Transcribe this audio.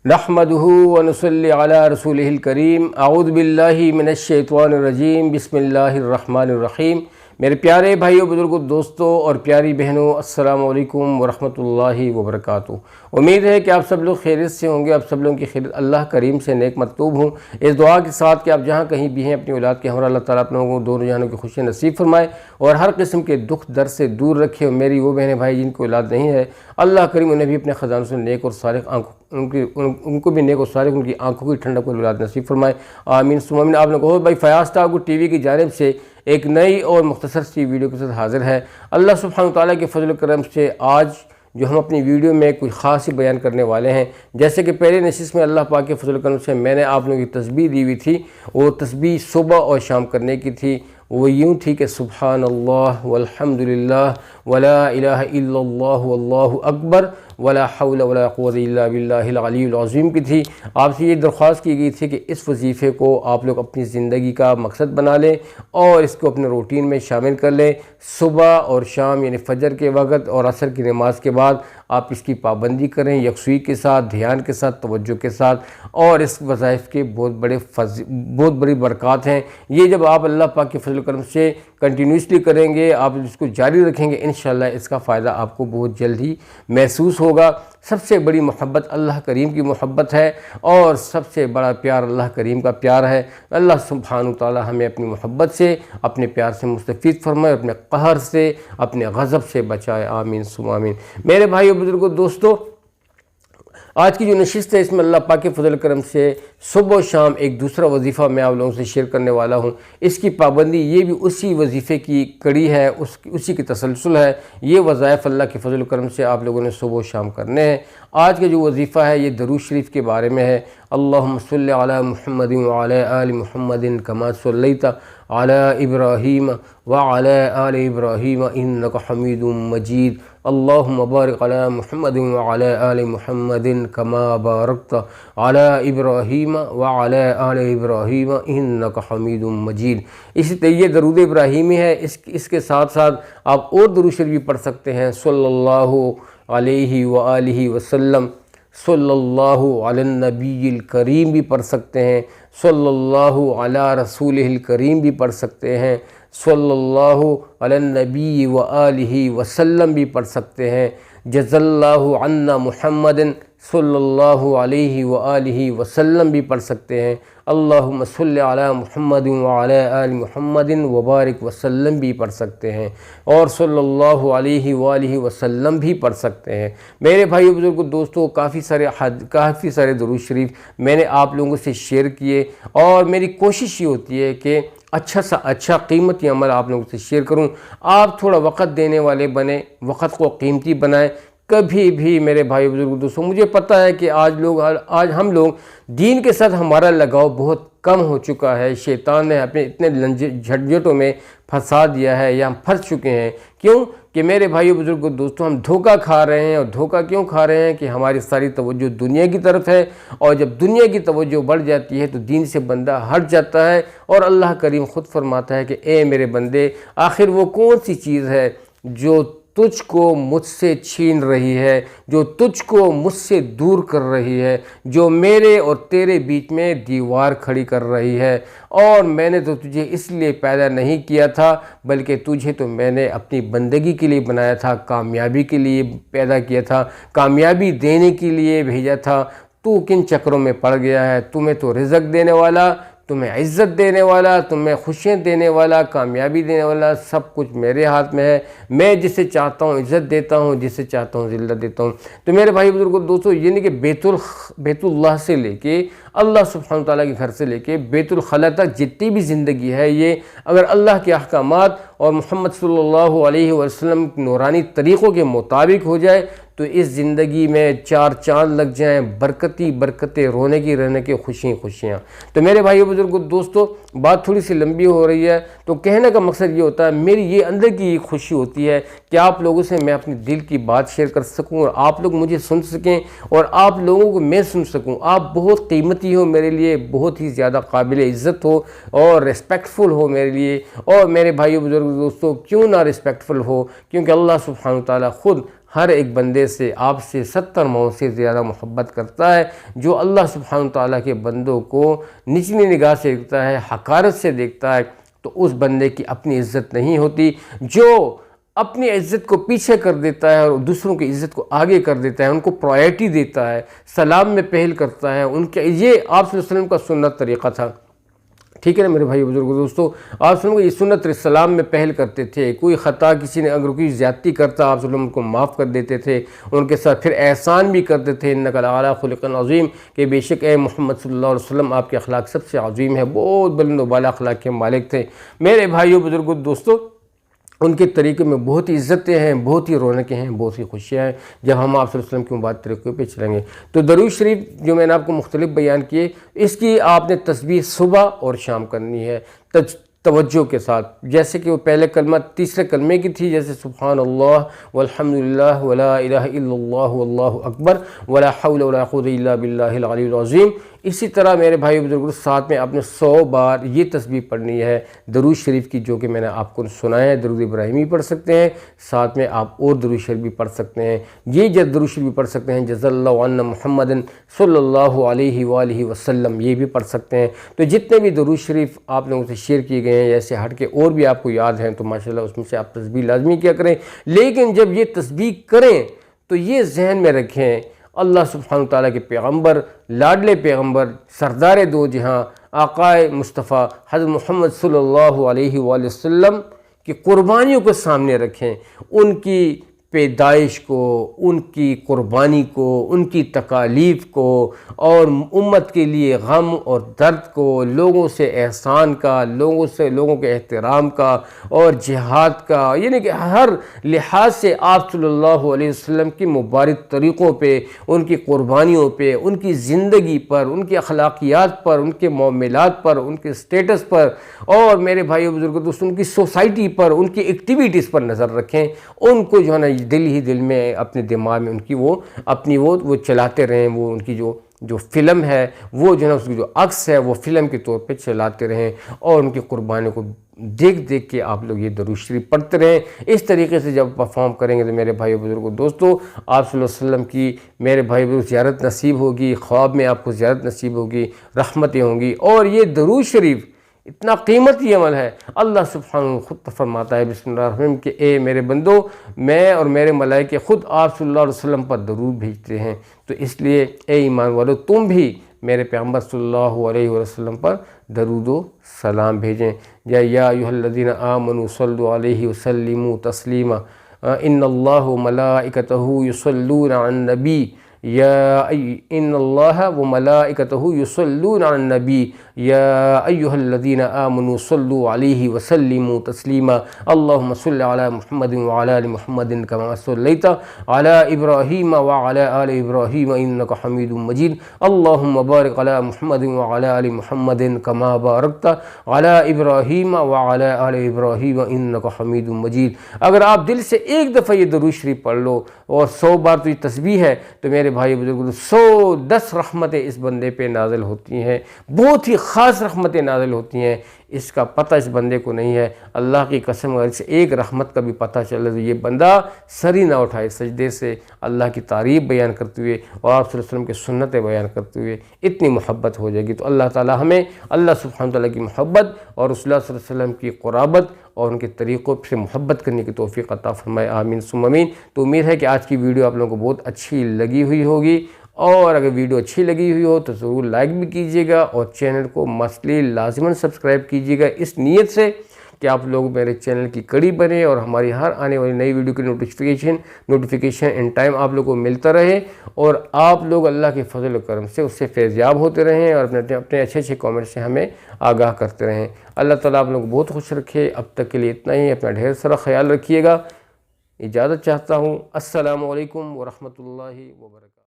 नहमदुहु व नुसल्ली अला रसूलिहिल करीम। अऊज़ु बिल्लाहि मिनश शैतानिर रजीम। बिस्मिल्लाहिर रहमानिर रहीम। मेरे प्यारे भाइयों, बुजुर्गों, दोस्तों और प्यारी बहनों, अस्सलामु अलैकुम व रहमतुल्लाहि व बरकातुहू। उम्मीद है कि आप सब लोग खैरियत से होंगे। आप सब लोगों की खैरियत अल्लाह करीम से नेक मतलूब हूँ। इस दुआ के साथ कि आप जहाँ कहीं भी हैं, अपनी औलाद के हमरा अल्लाह ताला आप लोगों को दोनों जहानों की खुशी नसीब फरमाए और हर किस्म के दुख दर्द से दूर रखे। और मेरी वो बहनें भाई जिनको औलाद नहीं है, अल्लाह करीम उन्हें भी अपने ख़जानों से नेक और सालिह उनको भी नेक और सालिह उनकी आंखों की ठंडक को औलाद नसीब फरमाए। आमीन सुम्मा आमीन। आप लोगों को भाई फयाज़ टाको टीवी की जानिब से एक नई और मुख्तसर सी वीडियो के साथ हाज़िर है। अल्लाह सुब्हानहू तआला के फजल करम से आज जो हम अपनी वीडियो में कोई ख़ास ही बयान करने वाले हैं, जैसे कि पहले नशिस्त में अल्लाह पाक के फजल करम से मैंने आप लोगों की तस्बीह दी हुई थी। वो तस्बीह सुबह और शाम करने की थी। वो यूँ थी कि सुब्हानल्लाह वल्हम्दुलिल्लाह वला इलाहा इल्लल्लाह वल्लाहु अकबर वला हौला वला कुव्वता इल्ला बिल्लाहिल अलीयुल अज़ीम की थी। आपसे ये दरख्वास्त की गई थी कि इस वजीफ़े को आप लोग अपनी ज़िंदगी का मकसद बना लें और इसको अपने रूटीन में शामिल कर लें। सुबह और शाम यानी फ़जर के वक़्त और असर की नमाज के बाद आप इसकी पाबंदी करें, यकसुई के साथ, ध्यान के साथ, तवज्जो के साथ। और इस वज़ाइफ के बहुत बड़ी बरक़ात हैं। ये जब आप अल्लाह पाक के फजल करम से कंटिन्यूसली करेंगे, आप इसको जारी रखेंगे, इंशाअल्लाह इसका फ़ायदा आपको बहुत जल्द ही महसूस होगा। सबसे बड़ी मोहब्बत अल्लाह करीम की मोहब्बत है और सबसे बड़ा प्यार अल्लाह करीम का प्यार है। अल्लाह सुब्हानहू तआला हमें अपनी मोहब्बत से, अपने प्यार से मुस्तफ़ीद फरमाए, अपने कहर से, अपने गज़ब से बचाए। आमीन सुम्मा आमीन। मेरे भाइयों, बुजुर्गों, दोस्तों, आज की जो नशिस्त है इसमें अल्लाह पाक के फजल करम से सुबह और शाम एक दूसरा वजीफ़ा मैं आप लोगों से शेयर करने वाला हूँ। इसकी पाबंदी ये भी उसी वजीफ़े की कड़ी है, उसी की तसलसल है। ये वज़ाइफ अल्लाह के फजल करम से आप लोगों ने सुबह और शाम करने हैं। आज का जो वजीफ़ा है ये दरूद शरीफ के बारे में है। अल्लाहुम्मा सल्लि अला मुहम्मदिन व अला आलि मुहम्मदिन कमा सल्लैता अला इब्राहीम व अला आलि इब्राहीम इन्नका हमीदुम मजीद। अल्लाहुम्मा बारिक अला मुहम्मदिन व अला आलि मुहम्मदिन कमा बारकता अला इब्राहीम व अला आलि इब्राहीम इन्नका हमीदुम मजीद। इसी तरह ये दरूद इब्राहीमी है। इसके साथ साथ आप और दरूद शरीफ भी पढ़ सकते हैं। सल्लल्लाहु अलैहि व आलिहि वसल्लम, सल्लल्लाहु अलन नबील करीम भी पढ़ सकते हैं। सल्लल्लाहु अला रसूलिहिल करीम भी पढ़ सकते हैं। सल्लल्लाहु अलन नबी व आलिहि वसल्लम भी पढ़ सकते हैं। जज़ल्लाहु अन्ना मुहम्मदन सल्लल्लाहु अलैहि व आलिहि वसल्लम भी पढ़ सकते हैं। अल्लाहुम्मा सल्लि अला मुहम्मदिन व अला आलि मुहम्मदिन व बारिक वसल्लम भी पढ़ सकते हैं और सल्लल्लाहु अलैहि व आलिहि वसल्लम भी पढ़ सकते हैं। मेरे भाइयों, बुजुर्गों, दोस्तों, काफ़ी सारे दुरूद शरीफ मैंने आप लोगों से शेयर किए और मेरी कोशिश ये होती है कि अच्छा सा अच्छा कीमती अमल आप लोगों से शेयर करूं। आप थोड़ा वक़्त देने वाले बने, वक़्त को कीमती बनाएं। कभी भी मेरे भाई बुजुर्ग दोस्तों, मुझे पता है कि आज हम लोग दीन के साथ हमारा लगाव बहुत कम हो चुका है। शैतान ने अपने इतने झंझटों में फंसा दिया है या हम फंस चुके हैं। क्यों कि मेरे भाइयों बुजुर्गों दोस्तों, हम धोखा खा रहे हैं। और धोखा क्यों खा रहे हैं कि हमारी सारी तवज्जो दुनिया की तरफ है और जब दुनिया की तवज्जो बढ़ जाती है तो दीन से बंदा हट जाता है। और अल्लाह करीम ख़ुद फरमाता है कि ए मेरे बंदे, आखिर वो कौन सी चीज़ है जो तुझको मुझसे छीन रही है, जो तुझको मुझसे दूर कर रही है, जो मेरे और तेरे बीच में दीवार खड़ी कर रही है। और मैंने तो तुझे इसलिए पैदा नहीं किया था, बल्कि तुझे तो मैंने अपनी बंदगी के लिए बनाया था, कामयाबी के लिए पैदा किया था, कामयाबी देने के लिए भेजा था। तू किन चक्रों में पड़ गया है? तुम्हें तो रिज़्क़ देने वाला, तुम्हें इज़्ज़त देने वाला, तुम्हें खुशियाँ देने वाला, कामयाबी देने वाला सब कुछ मेरे हाथ में है। मैं जिसे चाहता हूँ इज़्ज़त देता हूँ, जिसे चाहता हूँ ज़िल्लत देता हूँ। तो मेरे भाई बुजुर्गों दोस्तों, यानी कि बैतुल्लाह से लेके अल्लाह सुब्हानहू तआला के घर से लेके बैतुल खला तक जितनी भी ज़िंदगी है, ये अगर अल्लाह के अहकामात और मोहम्मद सल्लल्लाहु अलैहि वसल्लम नूरानी तरीक़ों के मुताबिक हो जाए तो इस ज़िंदगी में चार चांद लग जाएं, बरकतें, रोने की रहने की खुशियाँ। तो मेरे भाइयों बुजुर्गों दोस्तों, बात थोड़ी सी लंबी हो रही है, तो कहने का मकसद ये होता है, मेरी ये अंदर की खुशी होती है कि आप लोगों से मैं अपनी दिल की बात शेयर कर सकूं और आप लोग मुझे सुन सकें और आप लोगों को मैं सुन सकूं। आप बहुत कीमती हो मेरे लिए, बहुत ही ज़्यादा काबिल इज़्ज़त हो और रिस्पेक्टफुल हो मेरे लिए। और मेरे भाइयों बुजुर्ग दोस्तों, क्यों ना रिस्पेक्टफुल हो, क्योंकि अल्लाह सुब्हानहू तआला ख़ुद ہر ایک بندے سے آپ سے 70 ماؤں سے زیادہ محبت کرتا ہے۔ جو اللہ سبحانہ تعالیٰ کے بندوں کو نچلی نگاہ سے دیکھتا ہے، حقارت سے دیکھتا ہے، تو اس بندے کی اپنی عزت نہیں ہوتی۔ جو اپنی عزت کو پیچھے کر دیتا ہے اور دوسروں کی عزت کو آگے کر دیتا ہے، ان کو پرائیورٹی دیتا ہے، سلام میں پہل کرتا ہے، ان کے یہ آپ صلی اللہ علیہ وسلم کا سنت طریقہ تھا۔ ٹھیک ہے نا میرے بھائی بزرگوں دوستو، آپ سنو یہ سنت سلام میں پہل کرتے تھے۔ کوئی خطا کسی نے اگر کوئی زیادتی کرتا آپ صلی اللہ علیہ وسلم کو معاف کر دیتے تھے، ان کے ساتھ پھر احسان بھی کرتے تھے، انک لعلی خلق عظیم، کہ بے شک اے محمد صلی اللہ علیہ وسلم آپ کے اخلاق سب سے عظیم ہے، بہت بلند و بالا اخلاق کے مالک تھے۔ میرے بھائیوں بزرگوں دوستو، ان کے طریقے میں بہت ہی عزتیں ہیں، بہت ہی رونقیں ہیں، بہت ہی خوشیاں ہیں جب ہم آپ صلی اللہ علیہ وسلم کے مبارک طریقے پہ چلیں گے۔ تو درود شریف جو میں نے آپ کو مختلف بیان کیے، اس کی آپ نے تسبیح صبح اور شام کرنی ہے توجہ کے ساتھ، جیسے کہ وہ پہلے کلمہ تیسرے کلمے کی تھی، جیسے سبحان اللہ والحمدللہ ولا الہ الا اللہ واللہ اکبر ولا حول ولا قوت الا باللہ العلی العظیم۔ اسی طرح میرے بھائی بزرگوں ساتھ میں آپ نے 100 بار یہ تسبیح پڑھنی ہے درود شریف کی، جو کہ میں نے آپ کو سنایا ہے۔ درود ابراہیمی پڑھ سکتے ہیں، ساتھ میں آپ اور درود شریف بھی پڑھ سکتے ہیں۔ یہ درود شریف بھی پڑھ سکتے ہیں، جزا اللہ عنا محمد صلی اللہ علیہ وآلہ وسلم، یہ بھی پڑھ سکتے ہیں۔ تو جتنے بھی درود شریف آپ لوگوں سے شیئر کیے گئے ہیں، ایسے ہٹ کے اور بھی آپ کو یاد ہیں تو ماشاءاللہ اس میں سے آپ تسبیح لازمی کیا کریں۔ لیکن جب یہ تسبیح کریں تو یہ ذہن میں رکھیں، اللہ سبحانہ تعالیٰ کے پیغمبر، لاڈلے پیغمبر، سردار دو جہاں، آقائے مصطفیٰ حضرت محمد صلی اللہ علیہ وآلہ وسلم کی قربانیوں کو سامنے رکھیں، ان کی پیدائش کو، ان کی قربانی کو، ان کی تکالیف کو، اور امت کے لیے غم اور درد کو، لوگوں سے احسان کا، لوگوں کے احترام کا اور جہاد کا، یعنی کہ ہر لحاظ سے آپ صلی اللہ علیہ وسلم کی مبارک طریقوں پہ، ان کی قربانیوں پہ، ان کی زندگی پر، ان کی اخلاقیات پر، ان کے معاملات پر، ان کے سٹیٹس پر، اور میرے بھائیو بزرگوں دوستوں ان کی سوسائٹی پر، ان کی ایکٹیویٹیز پر نظر رکھیں۔ ان کو جو ہے نا دل ہی دل میں، اپنے دماغ میں ان کی وہ چلاتے رہیں، وہ ان کی جو فلم ہے، وہ جو ہے نا اس کی جو عکس ہے وہ فلم کے طور پہ چلاتے رہیں، اور ان کی قربانیوں کو دیکھ دیکھ کے آپ لوگ یہ درود شریف پڑھتے رہیں۔ اس طریقے سے جب پرفارم کریں گے تو میرے بھائی بزرگوں دوستو آپ صلی اللہ علیہ وسلم کی میرے بھائی بزرگ زیارت نصیب ہوگی، خواب میں آپ کو زیارت نصیب ہوگی، رحمتیں ہوں گی۔ اور یہ درود شریف اتنا قیمتی عمل ہے، اللہ سبحانہ خود فرماتا ہے بسم اللہ الرحمن الرحیم کہ اے میرے بندو، میں اور میرے ملائکے خود آپ صلی اللہ علیہ وسلم پر درود بھیجتے ہیں، تو اس لیے اے ایمان والو تم بھی میرے پیغمبر صلی اللہ علیہ وسلم پر درود و سلام بھیجیں۔ یا ایھا الذین آمنوا صلوا علیہ وسلموا تسلیما، ان اللہ وملائکتہ یصلون علی النبی، ان اللہ وملائکتہ یصلون علی النبی یا ایھا الذین آمنوا صلوا علیہ وسلموا تسلیما، اللہم صل علی محمد وعلی آل محمد کما صلیت علی ابراہیم وعلی آل ابراہیم انک حمید مجید، اللہم بارک علی محمد وعلی آل محمد کما بارکت علی ابراہیم وعلی آل ابراہیم انک حمید مجید۔ اگر آپ دل سے ایک دفعہ یہ درود شریف پڑھ لو، اور 100 بار تو یہ تسبیح ہے، تو میرے بھائی بزرگوں 110 رحمتیں اس بندے پہ نازل ہوتی ہیں، بہت ہی خاص رحمتیں نازل ہوتی ہیں۔ اس کا پتہ اس بندے کو نہیں ہے، اللہ کی قسم اگر اسے ایک رحمت کا بھی پتہ چلے تو یہ بندہ سر ہی نہ اٹھائے سجدے سے، اللہ کی تعریف بیان کرتے ہوئے اور آپ صلی اللہ علیہ وسلم کے سنتیں بیان کرتے ہوئے اتنی محبت ہو جائے گی۔ تو اللہ تعالی ہمیں اللہ سبحانہ تعالیٰ کی محبت اور رسول اللہ صلی اللہ علیہ وسلم کی قرابت اور ان کے طریقوں سے محبت کرنے کی توفیق عطا فرمائے، آمین ثم آمین۔ تو امید ہے کہ آج کی ویڈیو آپ لوگوں کو بہت اچھی لگی ہوئی ہوگی، اور اگر ویڈیو اچھی لگی ہوئی ہو تو ضرور لائک بھی کیجیے گا، اور چینل کو مسٹلی لازماً سبسکرائب کیجیے گا، اس نیت سے کہ آپ لوگ میرے چینل کی کڑی بنیں اور ہماری ہر آنے والی نئی ویڈیو کی نوٹیفیکیشن ان ٹائم آپ لوگوں کو ملتا رہے، اور آپ لوگ اللہ کے فضل و کرم سے اس سے فیضیاب ہوتے رہیں، اور اپنے اچھے کامنٹ سے ہمیں آگاہ کرتے رہیں۔ اللہ تعالیٰ آپ لوگوں کو بہت خوش رکھے۔ اب تک کے لیے اتنا ہی، اپنا ڈھیر سارا خیال رکھیے گا۔ اجازت چاہتا ہوں، السلام علیکم ورحمۃ اللہ وبرکاتہ۔